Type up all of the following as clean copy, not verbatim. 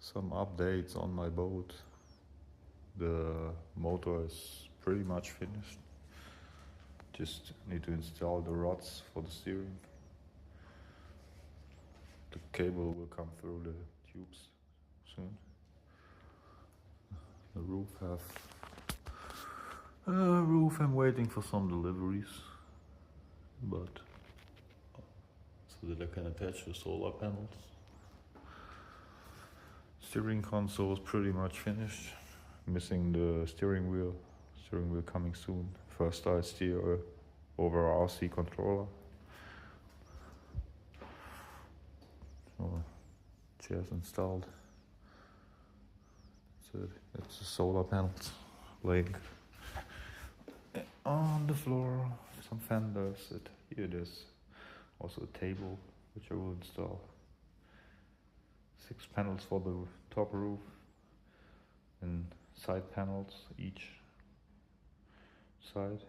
Some updates on my boat. The motor is pretty much finished. Just need to install the rods for the steering. The cable will come through the tubes soon. The roof I'm waiting for some deliveries, but so that I can attach the solar panels. Steering console is pretty much finished. Missing the steering wheel. Steering wheel coming soon. First I steer over RC controller. So, chairs installed. That's it. It's the solar panels laying on the floor. Some fenders. Here it is. Also a table which I will install. 6 panels for the top roof and side panels each side.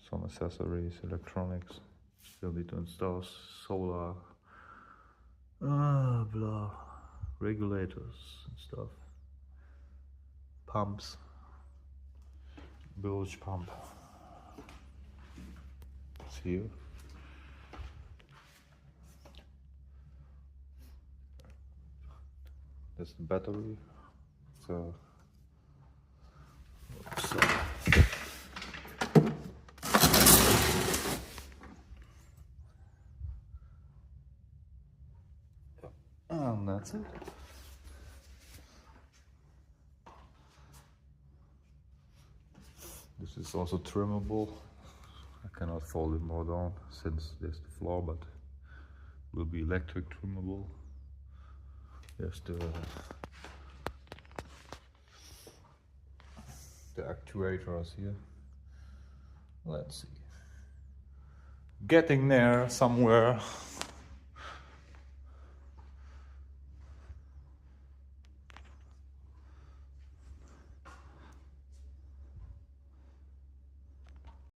Some accessories, electronics. Still need to install solar blah regulators and stuff. Pumps. Bilge pump. It's here. That's the battery. So and that's it. This is also trimmable. I cannot fold it more down since there's the floor, but it will be electric trimmable. There's the actuators here. Let's see. Getting there somewhere.